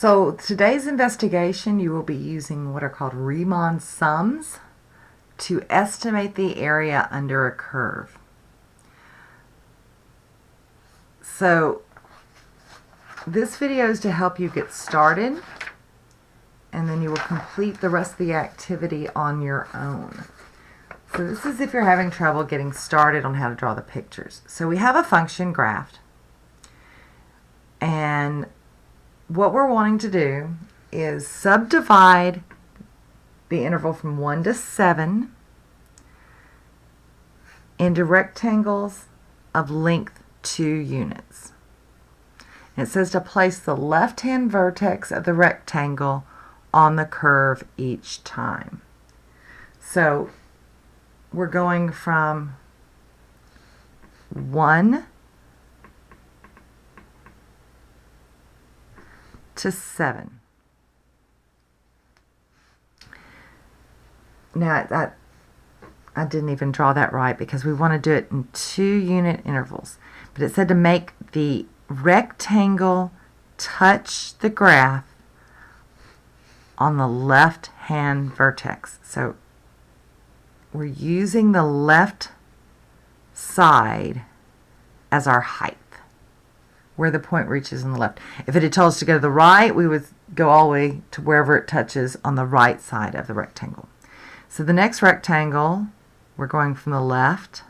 So today's investigation, you will be using what are called Riemann sums to estimate the area under a curve. So this video is to help you get started, and then you will complete the rest of the activity on your own. So this is if you're having trouble getting started on how to draw the pictures. So we have a function graphed, and what we're wanting to do is subdivide the interval from 1 to 7 into rectangles of length 2 units. And it says to place the left-hand vertex of the rectangle on the curve each time. So we're going from 1 to 7. Now I didn't even draw that right because we want to do it in 2-unit intervals. But it said to make the rectangle touch the graph on the left-hand vertex. So we're using the left side as our height, where the point reaches on the left. If it had told us to go to the right, we would go all the way to wherever it touches on the right side of the rectangle. So the next rectangle, we're going from the left.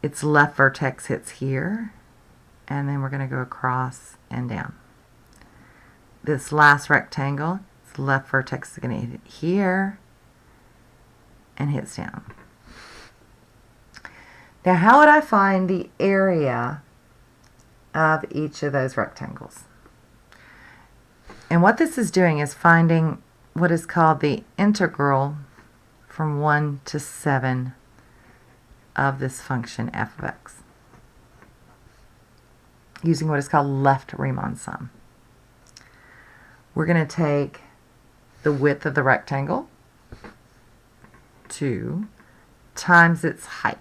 Its left vertex hits here, and then we're going to go across and down. This last rectangle, its left vertex is going to hit here and hits down. Now, how would I find the area of each of those rectangles? And what this is doing is finding what is called the integral from 1 to 7 of this function f of x, using what is called left Riemann sum. We're going to take the width of the rectangle, 2, times its height,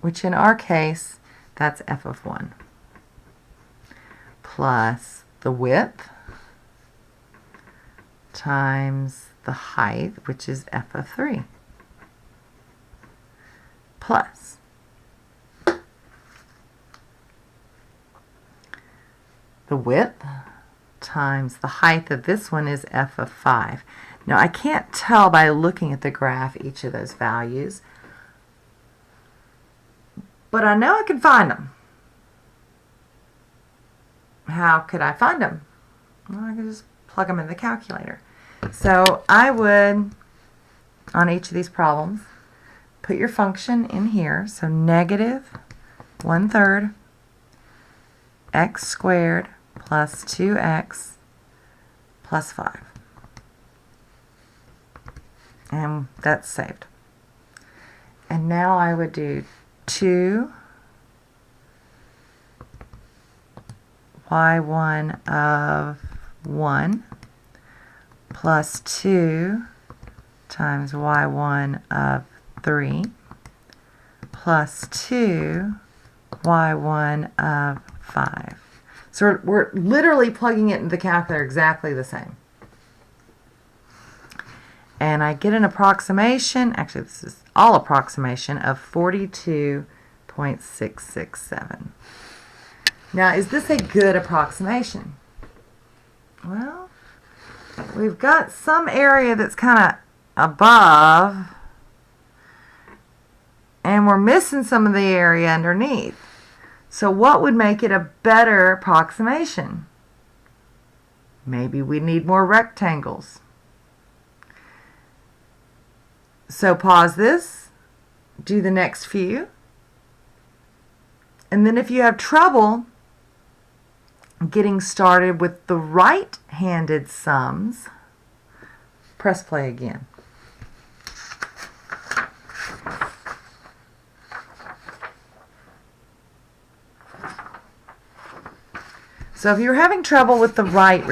which in our case, that's f of 1, plus the width times the height, which is f of 3, plus the width times the height of this one is f of 5. Now I can't tell by looking at the graph each of those values, but I know I can find them. How could I find them? Well, I could just plug them in the calculator. So I would, on each of these problems, put your function in here. So negative 1/3 x squared plus 2x plus 5. And that's saved. And now I would do 2 y1 of 1 plus 2 times y1 of 3 plus 2 y1 of 5. So we're literally plugging it into the calculator exactly the same. And I get an approximation, actually this is all approximation, of 42.667. Now, is this a good approximation? Well, we've got some area that's kind of above, and we're missing some of the area underneath. So what would make it a better approximation? Maybe we need more rectangles. So pause this, do the next few, and then if you have trouble getting started with the right-handed sums, press play again. So if you're having trouble with the right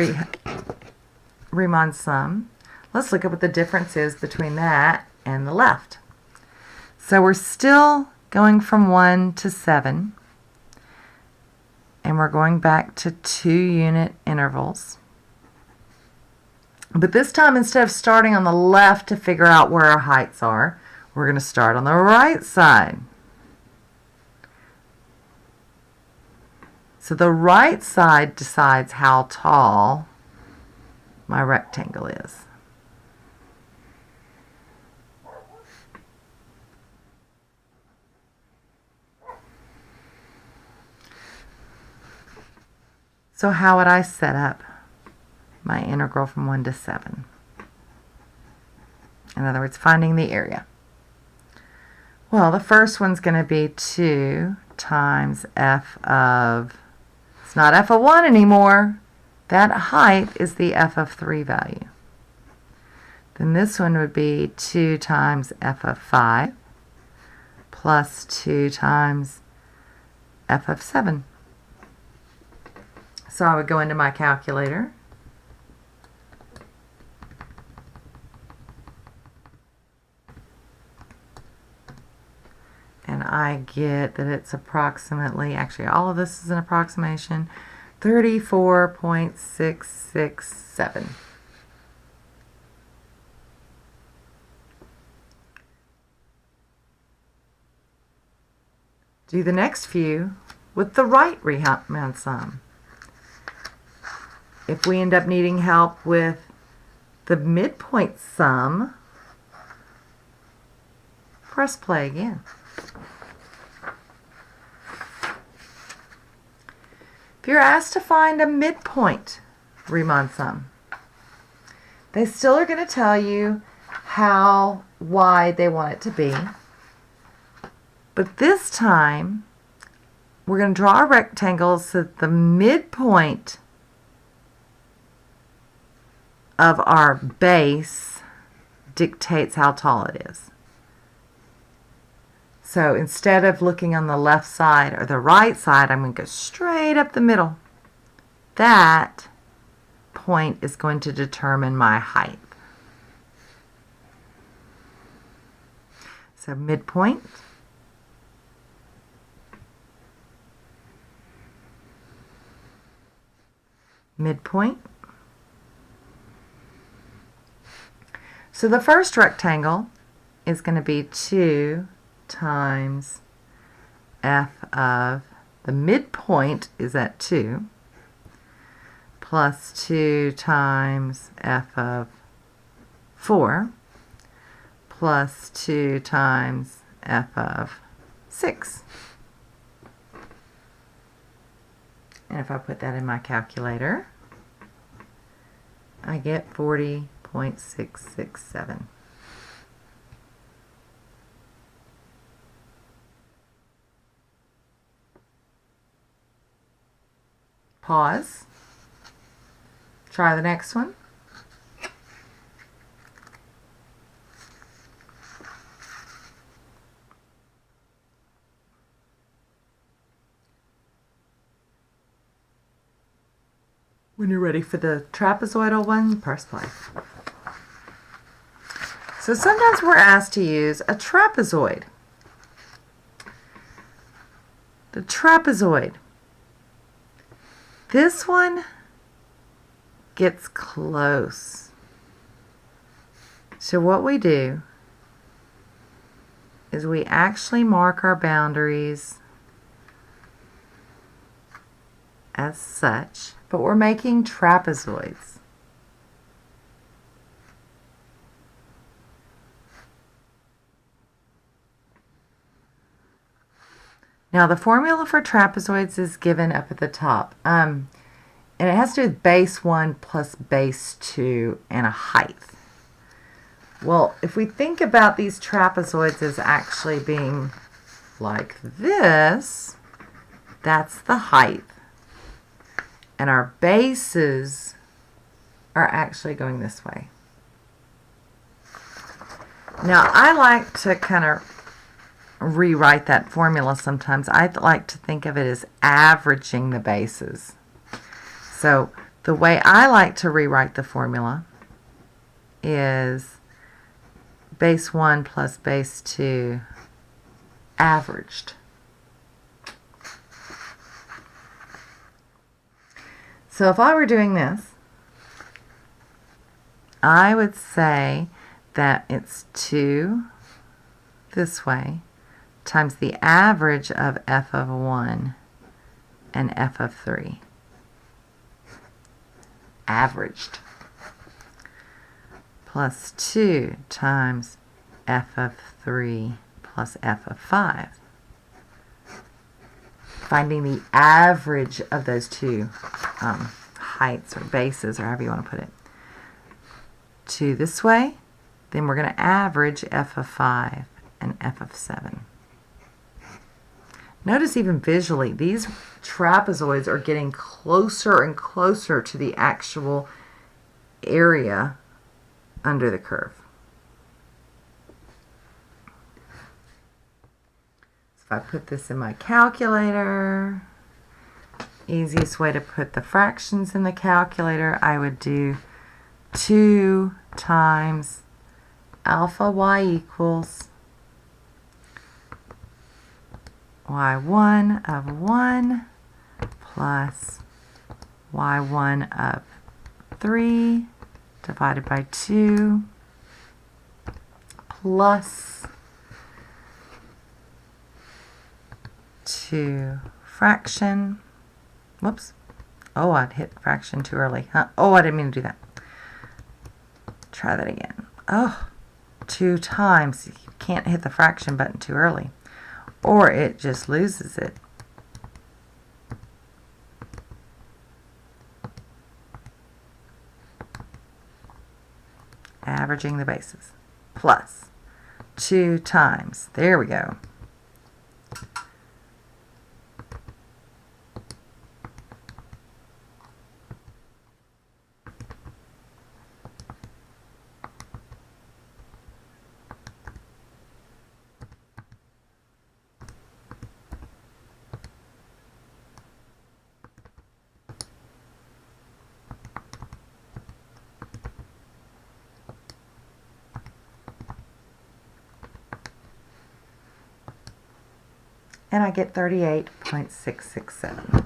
Riemann sum, let's look at what the difference is between that and the left. So we're still going from 1 to 7, and and we're going back to 2-unit intervals. But this time, instead of starting on the left to figure out where our heights are, we're going to start on the right side. So the right side decides how tall my rectangle is. So how would I set up my integral from 1 to 7? In other words, finding the area. Well, the first one's going to be 2 times f of, it's not f of 1 anymore. That height is the f of 3 value. Then this one would be 2 times f of 5 plus 2 times f of 7. So I would go into my calculator. And I get that it's approximately, actually all of this is an approximation, 34.667. Do the next few with the right Riemann sum. If we end up needing help with the midpoint sum, press play again. If you're asked to find a midpoint Riemann sum, they still are going to tell you how wide they want it to be. But this time, we're going to draw a rectangle so that the midpoint of our base dictates how tall it is. So instead of looking on the left side or the right side, I'm going to go straight up the middle. That point is going to determine my height. So midpoint. Midpoint. So the first rectangle is going to be 2 times f of, the midpoint is at 2, plus 2 times f of 4, plus 2 times f of 6. And if I put that in my calculator, I get 40.667. Pause. Try the next one. When you're ready for the trapezoidal one, press play. So sometimes we're asked to use a trapezoid. The trapezoid. This one gets close. So what we do is we actually mark our boundaries as such, but we're making trapezoids. Now the formula for trapezoids is given up at the top. And it has to do with base 1 plus base 2 and a height. Well, if we think about these trapezoids as actually being like this, that's the height. And our bases are actually going this way. Now, I like to kind of rewrite that formula sometimes. I like to think of it as averaging the bases. So the way I like to rewrite the formula is base 1 plus base 2 averaged. So if I were doing this, I would say that it's 2 this way times the average of f of 1 and f of 3. Averaged. Plus 2 times f of 3 plus f of 5. Finding the average of those two heights or bases, or however you want to put it. 2 this way, then we're going to average f of 5 and f of 7. Notice even visually, these trapezoids are getting closer and closer to the actual area under the curve. So if I put this in my calculator, easiest way to put the fractions in the calculator, I would do 2 times alpha y equals y1 of 1 plus y1 of 3 divided by 2 plus 2 fraction. Whoops. Oh, I'd hit fraction too early. Huh? Oh, I didn't mean to do that. Try that again. Oh, 2 times. You can't hit the fraction button too early, or it just loses it. Averaging the bases. Plus 2 times. There we go. And I get 38.667.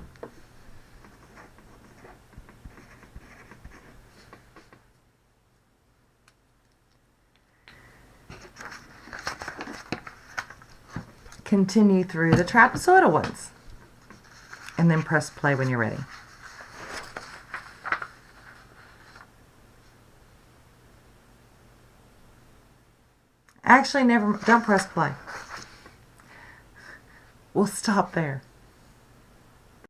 Continue through the trapezoidal ones, and then press play when you're ready. Actually, don't press play. We'll stop there.